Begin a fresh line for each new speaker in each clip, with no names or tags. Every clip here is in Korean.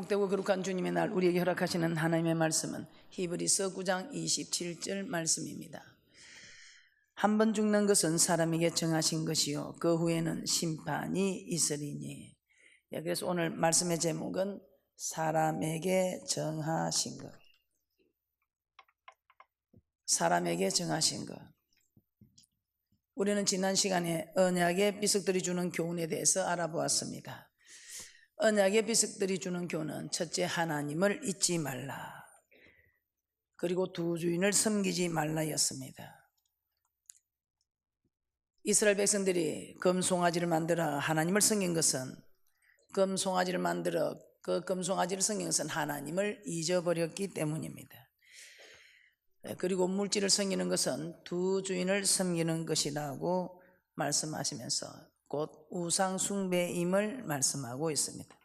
복되고 거룩한 주님의 날 우리에게 허락하시는 하나님의 말씀은 히브리서 9장 27절 말씀입니다. 한 번 죽는 것은 사람에게 정하신 것이요 그 후에는 심판이 있으리니. 그래서 오늘 말씀의 제목은 사람에게 정하신 것. 사람에게 정하신 것. 우리는 지난 시간에 언약의 비석들이 주는 교훈에 대해서 알아보았습니다. 언약의 비석들이 주는 교훈은 첫째, 하나님을 잊지 말라. 그리고 두 주인을 섬기지 말라였습니다. 이스라엘 백성들이 금송아지를 만들어 하나님을 섬긴 것은 금송아지를 섬긴 것은 하나님을 잊어버렸기 때문입니다. 그리고 물질을 섬기는 것은 두 주인을 섬기는 것이라고 말씀하시면서 곧 우상 숭배임을 말씀하고 있습니다.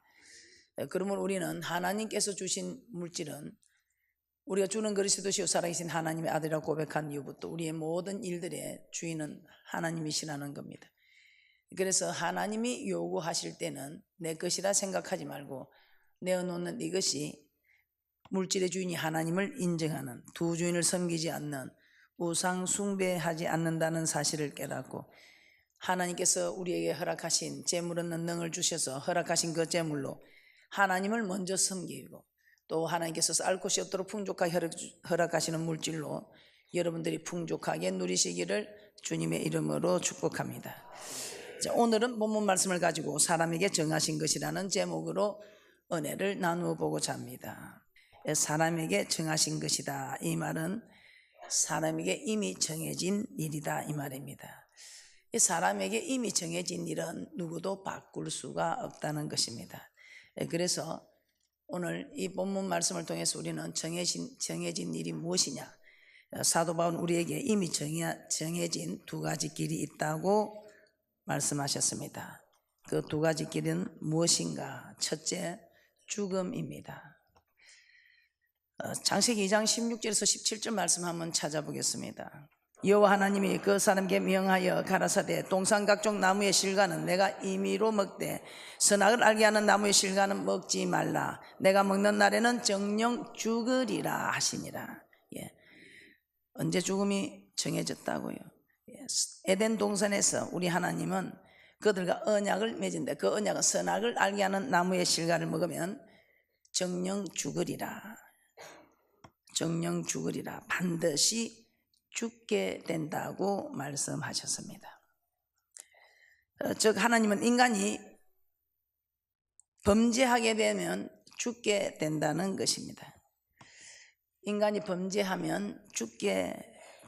그러면 우리는 하나님께서 주신 물질은 우리가 주는 그리스도시요 살아계신 하나님의 아들이라고 고백한 이후부터 우리의 모든 일들의 주인은 하나님이시라는 겁니다. 그래서 하나님이 요구하실 때는 내 것이라 생각하지 말고 내어놓는 이것이 물질의 주인이 하나님을 인정하는, 두 주인을 섬기지 않는, 우상 숭배하지 않는다는 사실을 깨닫고 하나님께서 우리에게 허락하신 재물 얻는 능을 주셔서 허락하신 그 재물로 하나님을 먼저 섬기고 또 하나님께서 쌀 곳이 없도록 풍족하게 허락하시는 물질로 여러분들이 풍족하게 누리시기를 주님의 이름으로 축복합니다. 자, 오늘은 본문 말씀을 가지고 사람에게 정하신 것이라는 제목으로 은혜를 나누어 보고자 합니다. 사람에게 정하신 것이다, 이 말은 사람에게 이미 정해진 일이다, 이 말입니다. 사람에게 이미 정해진 일은 누구도 바꿀 수가 없다는 것입니다. 그래서 오늘 이 본문 말씀을 통해서 우리는 정해진 일이 무엇이냐, 사도 바울은 우리에게 이미 정해진 두 가지 길이 있다고 말씀하셨습니다. 그 두 가지 길은 무엇인가? 첫째, 죽음입니다. 창세기 2장 16절에서 17절 말씀 한번 찾아보겠습니다. 여호와 하나님이 그 사람에게 명하여 가라사대 동산 각종 나무의 실과는 내가 임의로 먹되 선악을 알게 하는 나무의 실과는 먹지 말라. 내가 먹는 날에는 정녕 죽으리라 하시니라. 언제 죽음이 정해졌다고요? 에덴 동산에서 우리 하나님은 그들과 언약을 맺은데 그 언약은 선악을 알게 하는 나무의 실과를 먹으면 정녕 죽으리라. 정녕 죽으리라. 반드시 죽게 된다고 말씀하셨습니다. 즉 하나님은 인간이 범죄하게 되면 죽게 된다는 것입니다. 인간이 범죄하면 죽게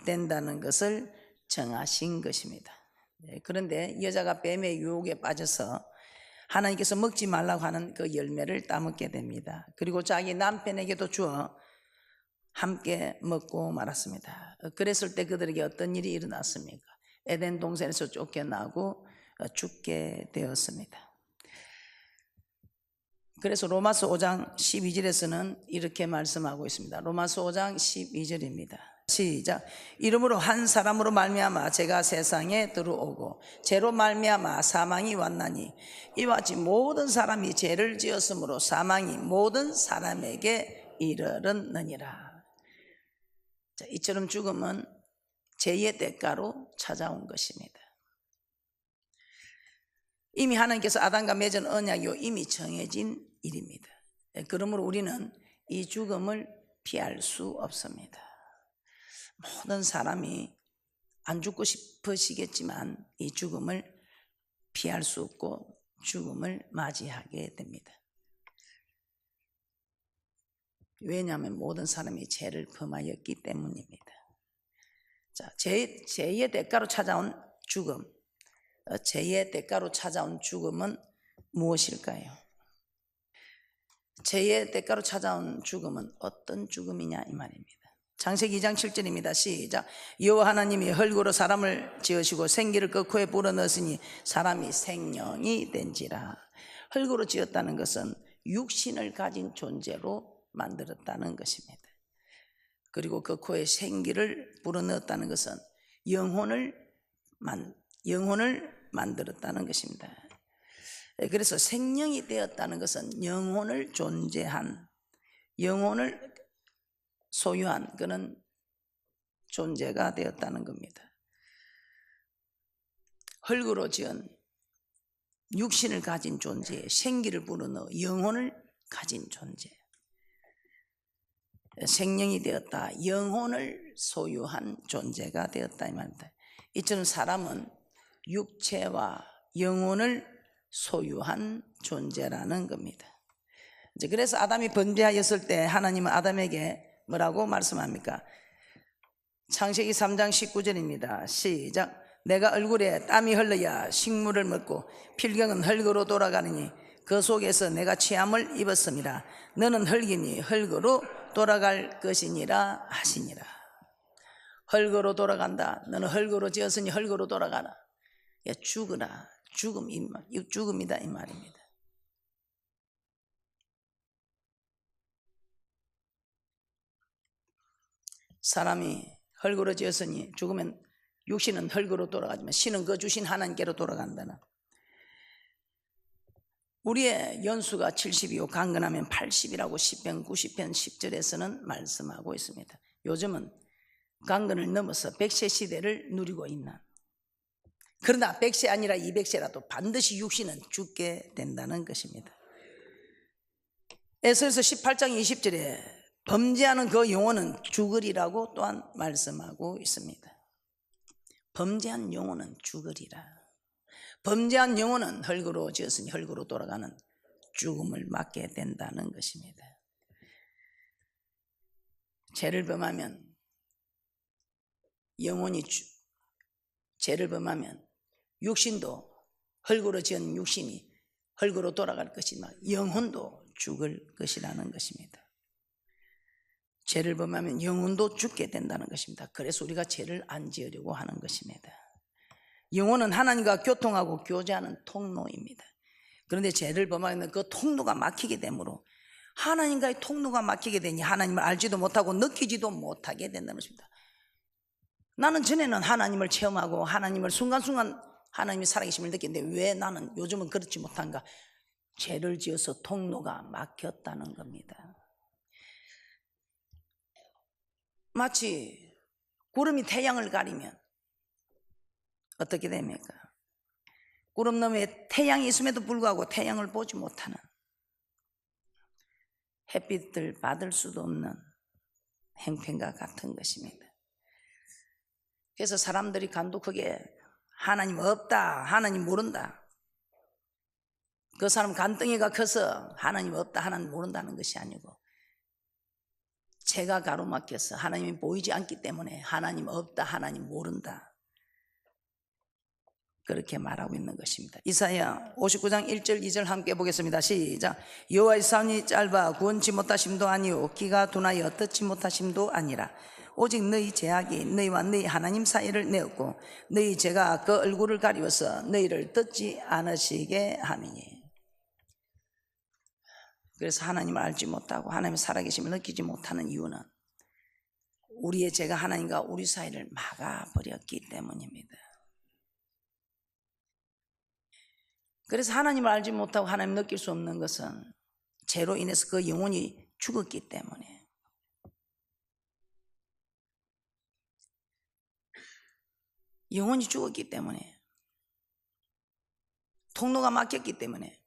된다는 것을 정하신 것입니다. 그런데 여자가 뱀의 유혹에 빠져서 하나님께서 먹지 말라고 하는 그 열매를 따먹게 됩니다. 그리고 자기 남편에게도 주어 함께 먹고 말았습니다. 그랬을 때 그들에게 어떤 일이 일어났습니까? 에덴 동산에서 쫓겨나고 죽게 되었습니다. 그래서 로마서 5장 12절에서는 이렇게 말씀하고 있습니다. 로마서 5장 12절입니다. 시작. 이러므로 한 사람으로 말미암아 죄가 세상에 들어오고 죄로 말미암아 사망이 왔나니 이와 같이 모든 사람이 죄를 지었으므로 사망이 모든 사람에게 이르렀느니라. 자, 이처럼 죽음은 죄의 대가로 찾아온 것입니다. 이미 하나님께서 아담과 맺은 언약이요 이미 정해진 일입니다. 그러므로 우리는 이 죽음을 피할 수 없습니다. 모든 사람이 안 죽고 싶으시겠지만 이 죽음을 피할 수 없고 죽음을 맞이하게 됩니다. 왜냐하면 모든 사람이 죄를 범하였기 때문입니다. 자, 죄의 대가로 찾아온 죽음, 죄의 대가로 찾아온 죽음은 무엇일까요? 죄의 대가로 찾아온 죽음은 어떤 죽음이냐, 이 말입니다. 창세기 2장 7절입니다. 시작. 여호와 하나님이 흙으로 사람을 지으시고 생기를 그 코에 불어넣으시니 사람이 생명이 된지라. 흙으로 지었다는 것은 육신을 가진 존재로 만들었다는 것입니다. 그리고 그 코에 생기를 불어넣었다는 것은 영혼을 만들었다는 것입니다. 그래서 생명이 되었다는 것은 영혼을 존재한, 영혼을 소유한 그런 존재가 되었다는 겁니다. 흙으로 지은 육신을 가진 존재, 생기를 불어넣어 영혼을 가진 존재, 생명이 되었다, 영혼을 소유한 존재가 되었다 이 말입니다. 이처럼 사람은 육체와 영혼을 소유한 존재라는 겁니다. 이제 그래서 아담이 범죄하였을 때 하나님은 아담에게 뭐라고 말씀합니까? 창세기 3장 19절입니다. 시작. 내가 얼굴에 땀이 흘러야 식물을 먹고 필경은 흙으로 돌아가느니 그 속에서 내가 취함을 입었습니다. 너는 흙이니 흙으로 돌아갈 것이니라 하시니라. 흙으로 돌아간다. 너는 흙으로 지었으니 흙으로 돌아가라. 야, 죽으라. 죽음이다 이 말입니다. 사람이 흙으로 지었으니 죽으면 육신은 흙으로 돌아가지만 신은 그 주신 하나님께로 돌아간다는, 우리의 연수가 70이요 강건하면 80이라고 시편 90편 10절에서는 말씀하고 있습니다. 요즘은 강건을 넘어서 100세 시대를 누리고 있는, 그러나 100세 아니라 200세라도 반드시 육신은 죽게 된다는 것입니다. 에스겔서 18장 20절에 범죄하는 그 영혼은 죽으리라고 또한 말씀하고 있습니다. 범죄한 영혼은 죽으리라. 범죄한 영혼은 흙으로 지었으니 흙으로 돌아가는 죽음을 맞게 된다는 것입니다. 죄를 범하면 영혼이 죄를 범하면 육신도 흙으로 지은 육신이 흙으로 돌아갈 것이지만 영혼도 죽을 것이라는 것입니다. 죄를 범하면 영혼도 죽게 된다는 것입니다. 그래서 우리가 죄를 안 지으려고 하는 것입니다. 영혼은 하나님과 교통하고 교제하는 통로입니다. 그런데 죄를 범하면 그 통로가 막히게 되므로 하나님과의 통로가 막히게 되니 하나님을 알지도 못하고 느끼지도 못하게 된다는 것입니다. 나는 전에는 하나님을 체험하고 하나님을 순간순간 하나님의 살아계심을 느꼈는데 왜 나는 요즘은 그렇지 못한가? 죄를 지어서 통로가 막혔다는 겁니다. 마치 구름이 태양을 가리면 어떻게 됩니까? 구름 너머에 태양이 있음에도 불구하고 태양을 보지 못하는, 햇빛을 받을 수도 없는 형편과 같은 것입니다. 그래서 사람들이 간독하게 하나님 없다, 하나님 모른다, 그 사람 간덩이가 커서 하나님 없다, 하나님 모른다는 것이 아니고 죄가 가로막혀서 하나님이 보이지 않기 때문에 하나님 없다, 하나님 모른다, 그렇게 말하고 있는 것입니다. 이사야 59장 1절 2절 함께 보겠습니다. 시작. 여호와의 사원이 짧아 구원치 못하심도 아니요 기가 둔하여 듣지 못하심도 아니라 오직 너희 죄악이 너희와 너희 하나님 사이를 내었고 너희 죄가 그 얼굴을 가리워서 너희를 듣지 않으시게 함이니. 그래서 하나님을 알지 못하고 하나님의 살아계심을 느끼지 못하는 이유는 우리의 죄가 하나님과 우리 사이를 막아버렸기 때문입니다. 그래서 하나님을 알지 못하고 하나님을 느낄 수 없는 것은 죄로 인해서 그 영혼이 죽었기 때문에, 영혼이 죽었기 때문에, 통로가 막혔기 때문에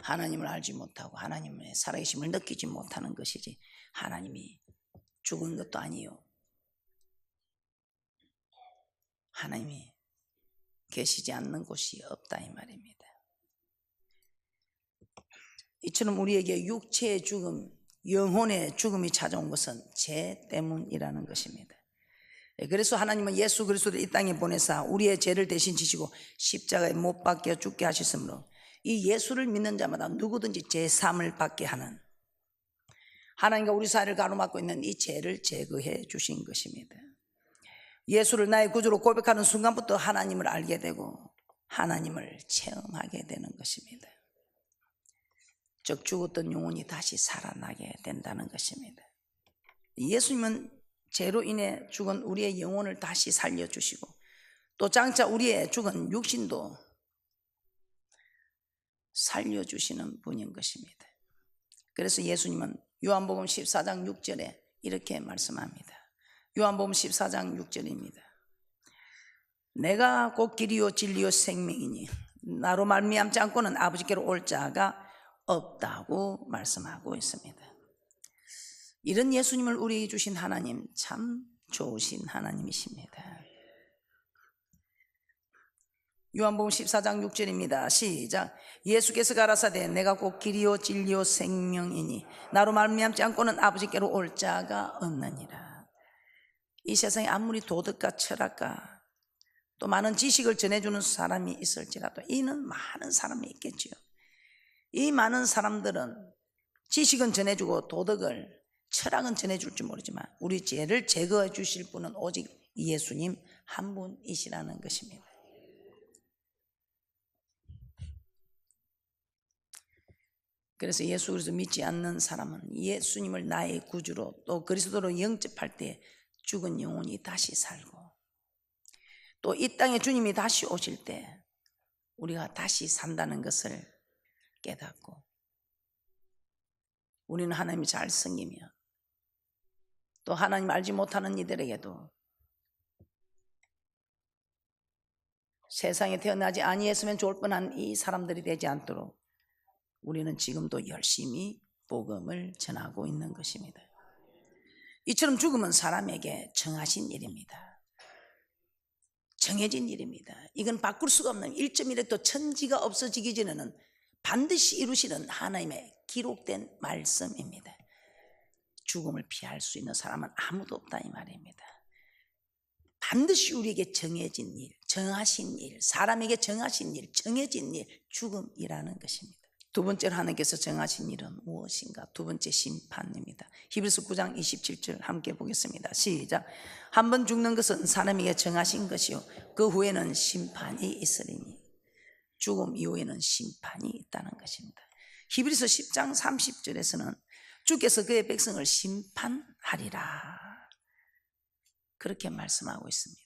하나님을 알지 못하고 하나님의 살아계심을 느끼지 못하는 것이지 하나님이 죽은 것도 아니요 하나님이 계시지 않는 곳이 없다 이 말입니다. 이처럼 우리에게 육체의 죽음, 영혼의 죽음이 찾아온 것은 죄 때문이라는 것입니다. 그래서 하나님은 예수 그리스도를 이 땅에 보내사 우리의 죄를 대신 지시고 십자가에 못 박혀 죽게 하셨으므로 이 예수를 믿는 자마다 누구든지 죄사함을 받게 하는, 하나님과 우리 사이를 가로막고 있는 이 죄를 제거해 주신 것입니다. 예수를 나의 구주로 고백하는 순간부터 하나님을 알게 되고 하나님을 체험하게 되는 것입니다. 즉 죽었던 영혼이 다시 살아나게 된다는 것입니다. 예수님은 죄로 인해 죽은 우리의 영혼을 다시 살려주시고 또 장차 우리의 죽은 육신도 살려주시는 분인 것입니다. 그래서 예수님은 요한복음 14장 6절에 이렇게 말씀합니다. 요한복음 14장 6절입니다. 내가 곧 길이요 진리요 생명이니 나로 말미암지 않고는 아버지께로 올 자가 없다고 말씀하고 있습니다. 이런 예수님을 우리에게 주신 하나님 참 좋으신 하나님이십니다. 요한복음 14장 6절입니다. 시작. 예수께서 가라사대 내가 곧 길이요 진리요 생명이니 나로 말미암지 않고는 아버지께로 올 자가 없느니라. 이 세상에 아무리 도덕가 철학가 또 많은 지식을 전해주는 사람이 있을지라도 이는 많은 사람이 있겠지요. 이 많은 사람들은 지식은 전해주고 도덕을 철학은 전해줄지 모르지만 우리 죄를 제거해 주실 분은 오직 예수님 한 분이시라는 것입니다. 그래서 예수 그리스도 믿지 않는 사람은 예수님을 나의 구주로 또 그리스도로 영접할 때 죽은 영혼이 다시 살고 또 이 땅에 주님이 다시 오실 때 우리가 다시 산다는 것을 깨닫고 우리는 하나님이 잘 섬기며 또 하나님 알지 못하는 이들에게도 세상에 태어나지 아니했으면 좋을 뻔한 이 사람들이 되지 않도록 우리는 지금도 열심히 복음을 전하고 있는 것입니다. 이처럼 죽음은 사람에게 정하신 일입니다. 정해진 일입니다. 이건 바꿀 수가 없는 1.1획도 천지가 없어지기 전에는 반드시 이루시는 하나님의 기록된 말씀입니다. 죽음을 피할 수 있는 사람은 아무도 없다 이 말입니다. 반드시 우리에게 정해진 일, 정하신 일, 사람에게 정하신 일, 정해진 일, 죽음이라는 것입니다. 두 번째로 하나님께서 정하신 일은 무엇인가? 두 번째 심판입니다. 히브리서 9장 27절 함께 보겠습니다. 시작. 한 번 죽는 것은 사람에게 정하신 것이요 그 후에는 심판이 있으리니 죽음 이후에는 심판이 있다는 것입니다. 히브리서 10장 30절에서는 주께서 그의 백성을 심판하리라 그렇게 말씀하고 있습니다.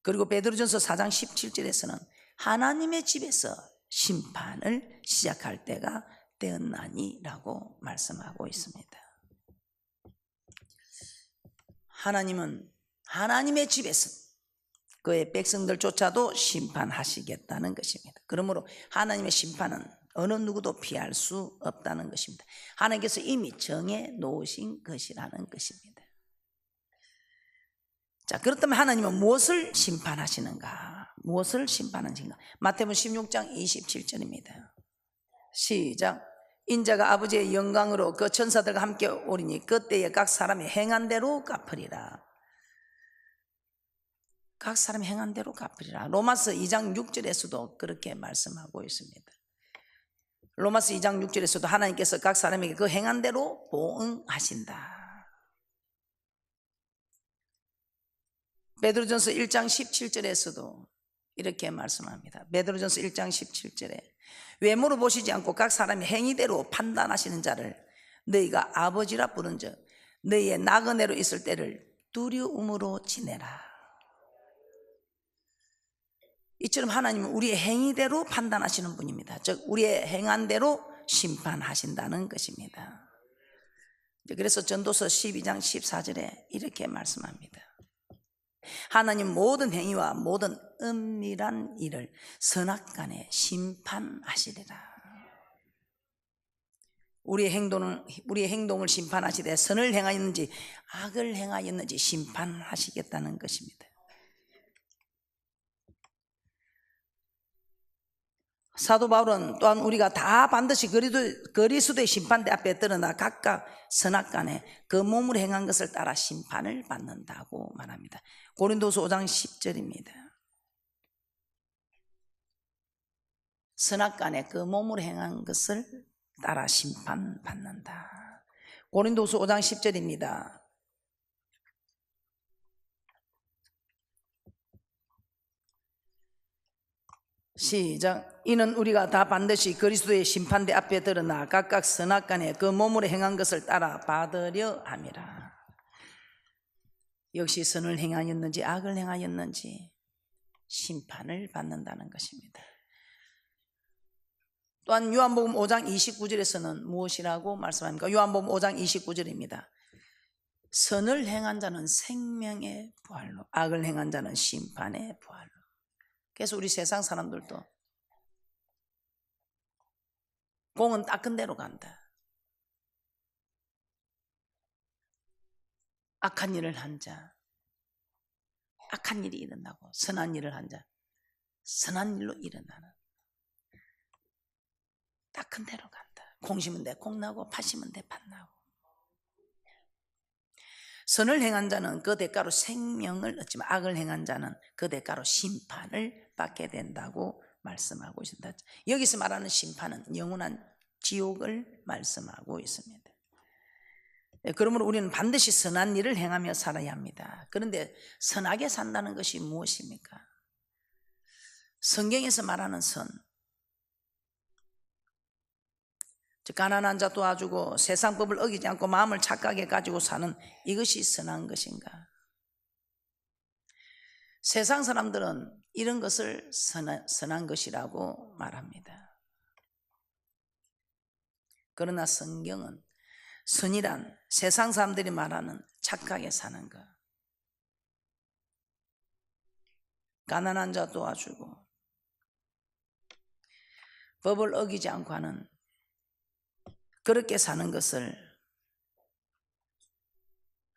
그리고 베드로전서 4장 17절에서는 하나님의 집에서 심판을 시작할 때가 되었나니라고 말씀하고 있습니다. 하나님은 하나님의 집에서 그의 백성들조차도 심판하시겠다는 것입니다. 그러므로 하나님의 심판은 어느 누구도 피할 수 없다는 것입니다. 하나님께서 이미 정해 놓으신 것이라는 것입니다. 자, 그렇다면 하나님은 무엇을 심판하시는가? 무엇을 심판하시는가? 마태복음 16장 27절입니다. 시작. 인자가 아버지의 영광으로 그 천사들과 함께 오리니 그때에 각 사람이 행한 대로 갚으리라. 각 사람이 행한 대로 갚으리라. 로마서 2장 6절에서도 그렇게 말씀하고 있습니다. 로마서 2장 6절에서도 하나님께서 각 사람에게 그 행한 대로 보응하신다. 베드로전서 1장 17절에서도 이렇게 말씀합니다. 베드로전서 1장 17절에 외모로 보시지 않고 각 사람의 행위대로 판단하시는 자를 너희가 아버지라 부른즉 너희의 나그네로 있을 때를 두려움으로 지내라. 이처럼 하나님은 우리의 행위대로 판단하시는 분입니다. 즉 우리의 행한 대로 심판하신다는 것입니다. 그래서 전도서 12장 14절에 이렇게 말씀합니다. 하나님 모든 행위와 모든 은밀한 일을 선악간에 심판하시리라. 우리의 행동을 심판하시되 선을 행하였는지 악을 행하였는지 심판하시겠다는 것입니다. 사도 바울은 또한 우리가 다 반드시 그리스도의 심판대 앞에 드러나 각각 선악간에 그 몸으로 행한 것을 따라 심판을 받는다고 말합니다. 고린도서 5장 10절입니다. 선악간에 그 몸으로 행한 것을 따라 심판받는다. 고린도서 5장 10절입니다. 시작. 이는 우리가 다 반드시 그리스도의 심판대 앞에 드러나 각각 선악간에 그 몸으로 행한 것을 따라 받으려 함이라. 역시 선을 행하였는지 악을 행하였는지 심판을 받는다는 것입니다. 또한 요한복음 5장 29절에서는 무엇이라고 말씀합니까? 요한복음 5장 29절입니다. 선을 행한 자는 생명의 부활로, 악을 행한 자는 심판의 부활로. 그래서 우리 세상 사람들도 공은 닦은 대로 간다. 악한 일을 한 자, 악한 일이 일어나고, 선한 일을 한 자, 선한 일로 일어나는, 닦은 대로 간다. 공 심은 데 공 나고 팥 심은 데 팥 나고. 선을 행한 자는 그 대가로 생명을 얻지만 악을 행한 자는 그 대가로 심판을 받게 된다고 말씀하고 있습니다. 여기서 말하는 심판은 영원한 지옥을 말씀하고 있습니다. 그러므로 우리는 반드시 선한 일을 행하며 살아야 합니다. 그런데 선하게 산다는 것이 무엇입니까? 성경에서 말하는 선, 가난한 자 도와주고 세상법을 어기지 않고 마음을 착하게 가지고 사는 이것이 선한 것인가? 세상 사람들은 이런 것을 선한 것이라고 말합니다. 그러나 성경은 선이란 세상 사람들이 말하는 착하게 사는 것, 가난한 자 도와주고 법을 어기지 않고 하는 그렇게 사는 것을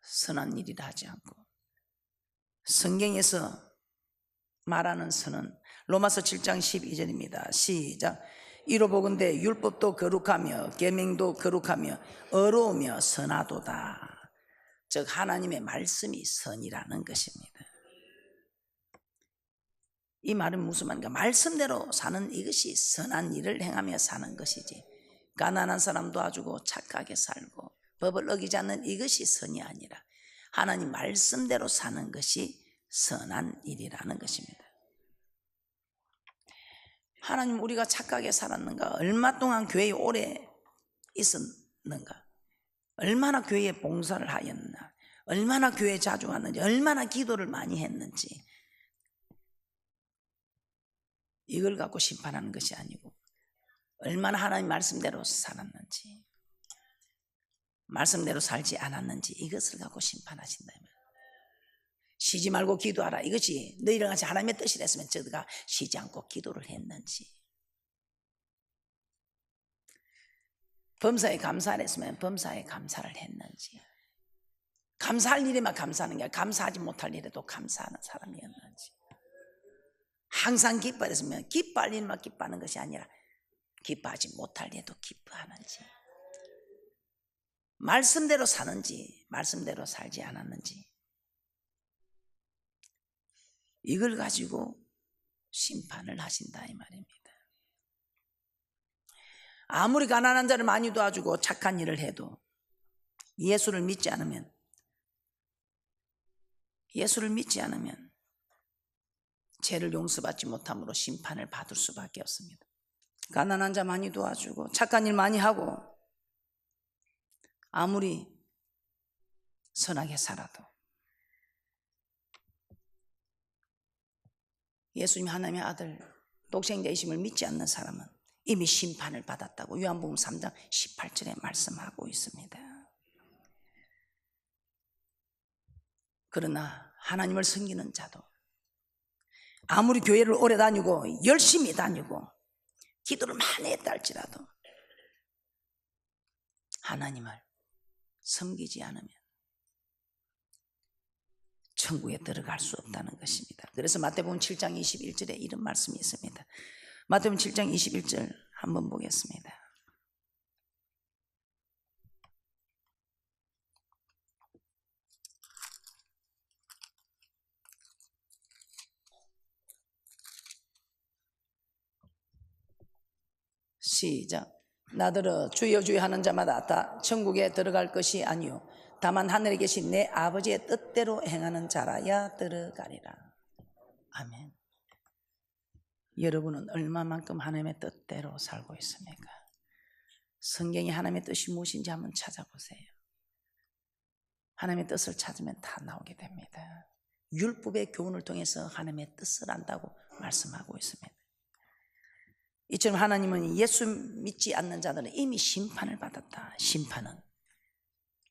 선한 일이라 하지 않고, 성경에서 말하는 선은 로마서 7장 12절입니다. 시작. 이로 보건대 율법도 거룩하며 계명도 거룩하며 의로우며 선하도다. 즉 하나님의 말씀이 선이라는 것입니다. 이 말은 무슨 말인가? 말씀대로 사는 이것이 선한 일을 행하며 사는 것이지, 가난한 사람 도와주고 착하게 살고 법을 어기지 않는 이것이 선이 아니라 하나님 말씀대로 사는 것이 선한 일이라는 것입니다. 하나님 우리가 착하게 살았는가? 얼마 동안 교회에 오래 있었는가? 얼마나 교회에 봉사를 하였나? 얼마나 교회에 자주 왔는지, 얼마나 기도를 많이 했는지, 이걸 갖고 심판하는 것이 아니고 얼마나 하나님 말씀대로 살았는지, 말씀대로 살지 않았는지, 이것을 갖고 심판하신다. 쉬지 말고 기도하라, 이것이 너희랑 같이 하나님의 뜻이랬으면 저가 쉬지 않고 기도를 했는지, 범사에 감사를 했으면 범사에 감사를 했는지, 감사할 일에만 감사하는 게 아니라 감사하지 못할 일에도 감사하는 사람이었는지, 항상 기뻐했으면 기뻐할 일만 기뻐하는 것이 아니라 기뻐하지 못할 일에도 기뻐하는지, 말씀대로 사는지 말씀대로 살지 않았는지, 이걸 가지고 심판을 하신다 이 말입니다. 아무리 가난한 자를 많이 도와주고 착한 일을 해도 예수를 믿지 않으면 죄를 용서받지 못함으로 심판을 받을 수밖에 없습니다. 가난한 자 많이 도와주고 착한 일 많이 하고 아무리 선하게 살아도 예수님 하나님의 아들 독생자이심을 믿지 않는 사람은 이미 심판을 받았다고 요한복음 3장 18절에 말씀하고 있습니다. 그러나 하나님을 섬기는 자도 아무리 교회를 오래 다니고 열심히 다니고 기도를 많이 했다 할지라도 하나님을 섬기지 않으면 천국에 들어갈 수 없다는 것입니다. 그래서 마태복음 7장 21절에 이런 말씀이 있습니다. 마태복음 7장 21절 한번 보겠습니다. 시작. 나더러 주여 주여 하는 자마다 다 천국에 들어갈 것이 아니요 다만 하늘에 계신 내 아버지의 뜻대로 행하는 자라야 들어가리라. 아멘. 여러분은 얼마만큼 하나님의 뜻대로 살고 있습니까? 성경이 하나님의 뜻이 무엇인지 한번 찾아보세요. 하나님의 뜻을 찾으면 다 나오게 됩니다. 율법의 교훈을 통해서 하나님의 뜻을 안다고 말씀하고 있습니다. 이처럼 하나님은 예수 믿지 않는 자들은 이미 심판을 받았다. 심판은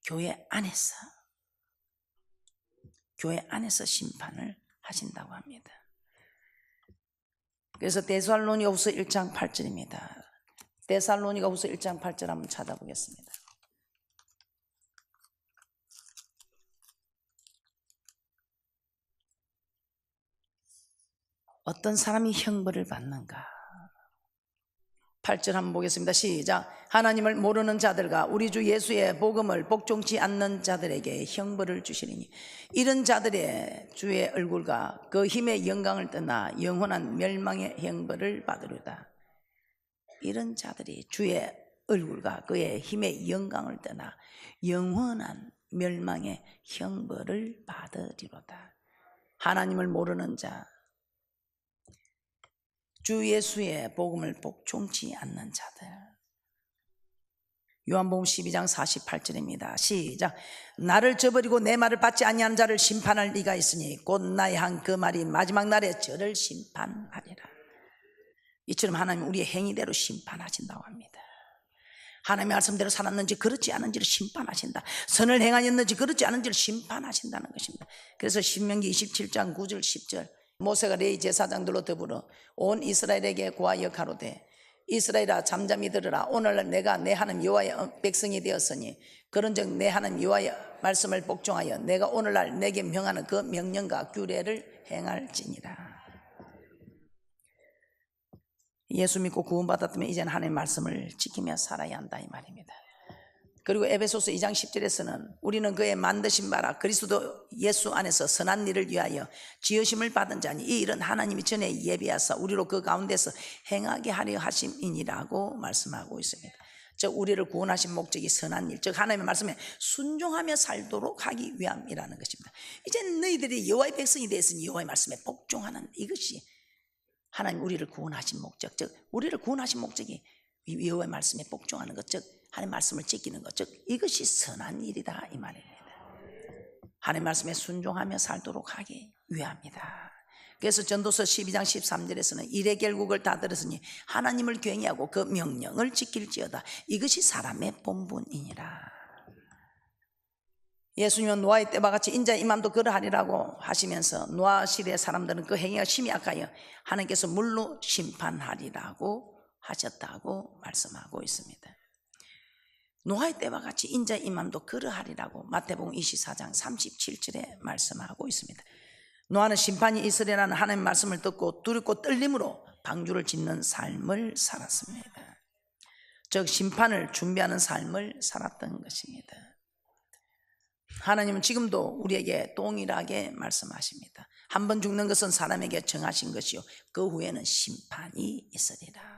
교회 안에서 심판을 하신다고 합니다. 그래서 데살로니가후서 1장 8절입니다. 데살로니가후서 1장 8절 한번 찾아보겠습니다. 어떤 사람이 형벌을 받는가? 8절 한번 보겠습니다. 시작. 하나님을 모르는 자들과 우리 주 예수의 복음을 복종치 않는 자들에게 형벌을 주시리니 이런 자들의 주의 얼굴과 그 힘의 영광을 떠나 영원한 멸망의 형벌을 받으리다. 이런 자들이 주의 얼굴과 그의 힘의 영광을 떠나 영원한 멸망의 형벌을 받으리로다. 하나님을 모르는 자, 주 예수의 복음을 복종치 않는 자들. 요한복음 12장 48절입니다. 시작. 나를 저버리고 내 말을 받지 아니하는 자를 심판할 리가 있으니 곧 나의 한 그 말이 마지막 날에 저를 심판하리라. 이처럼 하나님 우리의 행위대로 심판하신다고 합니다. 하나님의 말씀대로 살았는지 그렇지 않은지를 심판하신다. 선을 행하였는지 그렇지 않은지를 심판하신다는 것입니다. 그래서 신명기 27장 9절 10절 모세가 레위 제사장들로 더불어 온 이스라엘에게 고하여 가로되 이스라엘아 잠잠히 들으라. 오늘날 내가 내 하나님 여호와의 백성이 되었으니 그런즉 내 하나님 여호와의 말씀을 복종하여 내가 오늘날 내게 명하는 그 명령과 규례를 행할지니라. 예수 믿고 구원받았다면 이제는 하나님의 말씀을 지키며 살아야 한다 이 말입니다. 그리고 에베소서 2장 10절에서는 우리는 그의 만드신 바라 그리스도 예수 안에서 선한 일을 위하여 지으심을 받은 자니 이 일은 하나님이 전에 예비하사 우리로 그 가운데서 행하게 하려 하심이니라고 말씀하고 있습니다. 즉 우리를 구원하신 목적이 선한 일, 즉 하나님의 말씀에 순종하며 살도록 하기 위함이라는 것입니다. 이제 너희들이 여호와의 백성이 되었으니 여호와의 말씀에 복종하는 이것이 하나님 우리를 구원하신 목적, 즉 우리를 구원하신 목적이 여호와의 말씀에 복종하는 것, 즉 하나님의 말씀을 지키는 것, 즉 이것이 선한 일이다 이 말입니다. 하나님의 말씀에 순종하며 살도록 하기 위함이다. 그래서 전도서 12장 13절에서는 일의 결국을 다 들었으니 하나님을 경외하고 그 명령을 지킬지어다. 이것이 사람의 본분이니라. 예수님은 노아의 때와 같이 인자의 임함도 그러하리라고 하시면서 노아 시대의 사람들은 그 행위가 심히 악하여 하나님께서 물로 심판하리라고 하셨다고 말씀하고 있습니다. 노아의 때와 같이 인자의 임함도 그러하리라고 마태복음 24장 37절에 말씀하고 있습니다. 노아는 심판이 있으리라는 하나님의 말씀을 듣고 두렵고 떨림으로 방주를 짓는 삶을 살았습니다. 즉 심판을 준비하는 삶을 살았던 것입니다. 하나님은 지금도 우리에게 동일하게 말씀하십니다. 한 번 죽는 것은 사람에게 정하신 것이요 그 후에는 심판이 있으리라.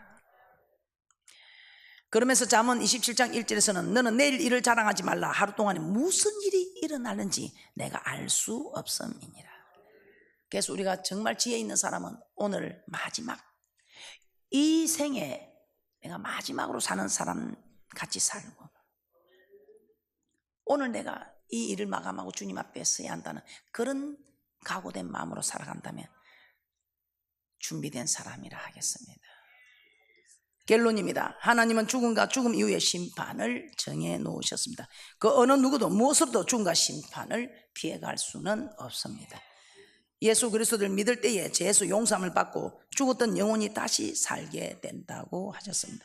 그러면서 잠언 27장 1절에서는 너는 내일 일을 자랑하지 말라. 하루 동안에 무슨 일이 일어나는지 내가 알 수 없음이니라. 그래서 우리가 정말 지혜 있는 사람은 오늘 마지막, 이 생에 내가 마지막으로 사는 사람 같이 살고 오늘 내가 이 일을 마감하고 주님 앞에 서야 한다는 그런 각오된 마음으로 살아간다면 준비된 사람이라 하겠습니다. 결론입니다. 하나님은 죽음과 죽음 이후의 심판을 정해 놓으셨습니다. 그 어느 누구도 무엇으로도 죽음과 심판을 피해갈 수는 없습니다. 예수 그리스도를 믿을 때에 죄에서 용서함을 받고 죽었던 영혼이 다시 살게 된다고 하셨습니다.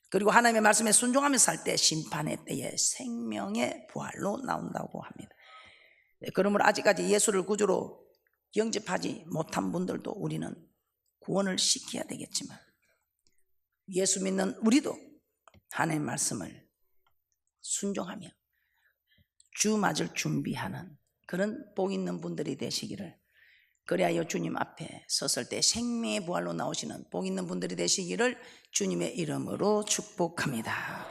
그리고 하나님의 말씀에 순종하며 살 때 심판의 때에 생명의 부활로 나온다고 합니다. 그러므로 아직까지 예수를 구주로 영접하지 못한 분들도 우리는 구원을 시켜야 되겠지만 예수 믿는 우리도 하나님의 말씀을 순종하며 주 맞을 준비하는 그런 복 있는 분들이 되시기를, 그래야 주님 앞에 섰을 때 생명의 부활로 나오시는 복 있는 분들이 되시기를 주님의 이름으로 축복합니다.